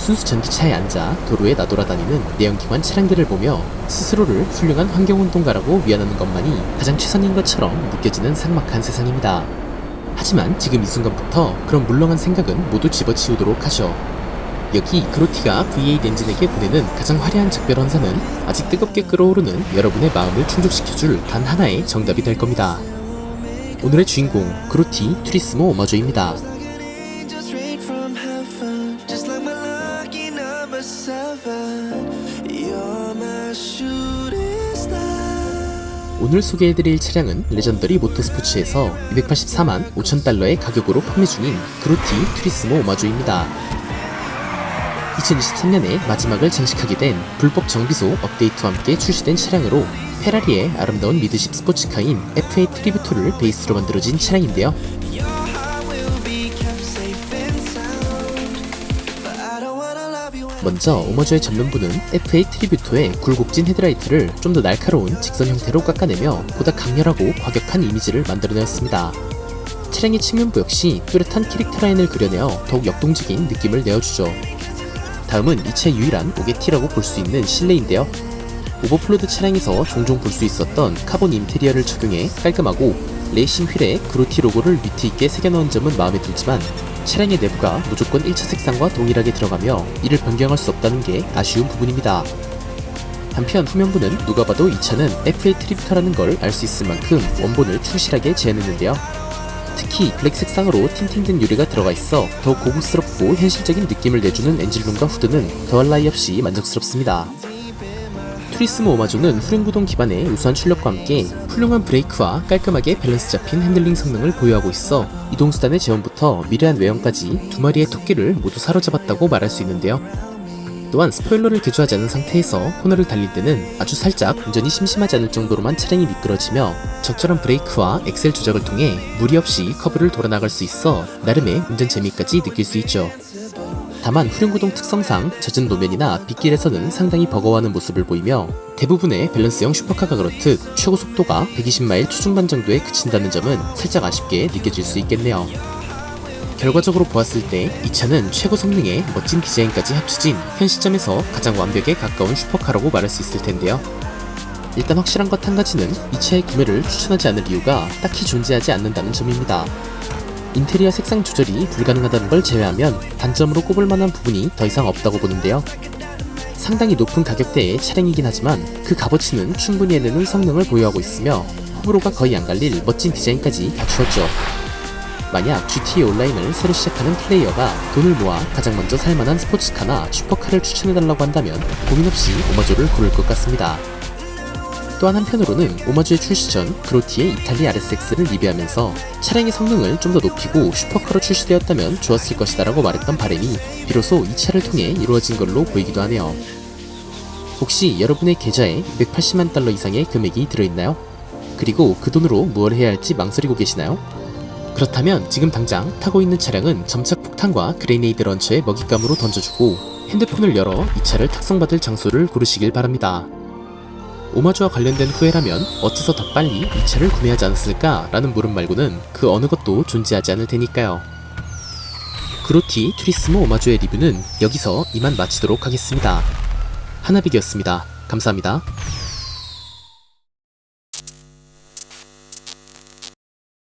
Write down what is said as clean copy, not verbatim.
순수 전기차에 앉아 도로에 나돌아다니는 내연기관 차량들을 보며 스스로를 훌륭한 환경운동가라고 위안하는 것만이 가장 최선인 것처럼 느껴지는 삭막한 세상입니다. 하지만 지금 이 순간부터 그런 물렁한 생각은 모두 집어치우도록 하죠. 여기 그로티가 V8 엔진에게 보내는 가장 화려한 작별 헌사는 아직 뜨겁게 끓어오르는 여러분의 마음을 충족시켜줄 단 하나의 정답이 될 겁니다. 오늘의 주인공 그로티 투리스모 오마조입니다. 오늘 소개해드릴 차량은 레전더리 모터스포츠에서 284만 5천 달러의 가격으로 판매 중인 그로티 투리스모 오마조입니다. 2023년에 마지막을 장식하게 된 불법 정비소 업데이트와 함께 출시된 차량으로 페라리의 아름다운 미드십 스포츠카인 F8 트리뷰토를 베이스로 만들어진 차량인데요. 먼저 오마조의 전면부는 F8 트리뷰토의 굴곡진 헤드라이트를 좀 더 날카로운 직선 형태로 깎아내며 보다 강렬하고 과격한 이미지를 만들어내었습니다. 차량의 측면부 역시 뚜렷한 캐릭터 라인을 그려내어 더욱 역동적인 느낌을 내어주죠. 다음은 이 차의 유일한 오게티라고 볼 수 있는 실내인데요. 오버플로드 차량에서 종종 볼 수 있었던 카본 인테리어를 적용해 깔끔하고 레이싱 휠에 그로티 로고를 위트 있게 새겨넣은 점은 마음에 들지만 차량의 내부가 무조건 1차 색상과 동일하게 들어가며 이를 변경할 수 없다는 게 아쉬운 부분입니다. 한편 후면부는 누가 봐도 이 차는 F8 트리뷰터라는 걸 알 수 있을 만큼 원본을 충실하게 재현했는데요. 특히 블랙 색상으로 틴팅된 유리가 들어가 있어 더욱 고급스럽고 현실적인 느낌을 내주는 엔진룸과 후드는 더할 나위 없이 만족스럽습니다. 투리스모 오마조는 후륜구동 기반의 우수한 출력과 함께 훌륭한 브레이크와 깔끔하게 밸런스 잡힌 핸들링 성능을 보유하고 있어 이동수단의 제원부터 미래한 외형까지 두 마리의 토끼를 모두 사로잡았다고 말할 수 있는데요. 또한 스포일러를 개조하지 않은 상태에서 코너를 달릴 때는 아주 살짝 운전이 심심하지 않을 정도로만 차량이 미끄러지며 적절한 브레이크와 엑셀 조작을 통해 무리 없이 커브를 돌아나갈 수 있어 나름의 운전 재미까지 느낄 수 있죠. 다만 후륜구동 특성상 젖은路面이나 빗길에서는 상당히 버거워하는 모습을 보이며 대부분의 밸런스형 슈퍼카가 그렇듯 최고 속도가 120마일 초중반 정도에 그친다는 점은 살짝 아쉽게 느껴질 수 있겠네요. 결과적으로 보았을 때 이 차는 최고 성능에 멋진 디자인까지 합쳐진 현 시점에서 가장 완벽에 가까운 슈퍼카라고 말할 수 있을 텐데요. 일단 확실한 것 한 가지는 이 차의 구매를 추천하지 않을 이유가 딱히 존재하지 않는다는 점입니다. 인테리어 색상 조절이 불가능하다는 걸 제외하면 단점으로 꼽을 만한 부분이 더 이상 없다고 보는데요. 상당히 높은 가격대의 차량이긴 하지만 그 값어치는 충분히 해내는 성능을 보유하고 있으며 호불호가 거의 안 갈릴 멋진 디자인까지 갖추었죠. 만약 GTA 온라인을 새로 시작하는 플레이어가 돈을 모아 가장 먼저 살만한 스포츠카나 슈퍼카를 추천해달라고 한다면 고민 없이 오마조를 고를 것 같습니다. 또한 한편으로는 오마조의 출시 전 그로티의 이탈리 RSX를 리뷰하면서 차량의 성능을 좀 더 높이고 슈퍼카로 출시되었다면 좋았을 것이다 라고 말했던 바람이 비로소 이 차를 통해 이루어진 걸로 보이기도 하네요. 혹시 여러분의 계좌에 280만 달러 이상의 금액이 들어있나요? 그리고 그 돈으로 무엇을 해야 할지 망설이고 계시나요? 그렇다면 지금 당장 타고 있는 차량은 점착 폭탄과 그레네이드 런처의 먹잇감으로 던져주고 핸드폰을 열어 이 차를 탁송받을 장소를 고르시길 바랍니다. 오마조와 관련된 후회라면 어째서 더 빨리 이 차를 구매하지 않았을까 라는 물음 말고는 그 어느 것도 존재하지 않을 테니까요. 그로티 투리스모 오마조의 리뷰는 여기서 이만 마치도록 하겠습니다. 하나빅이었습니다. 감사합니다.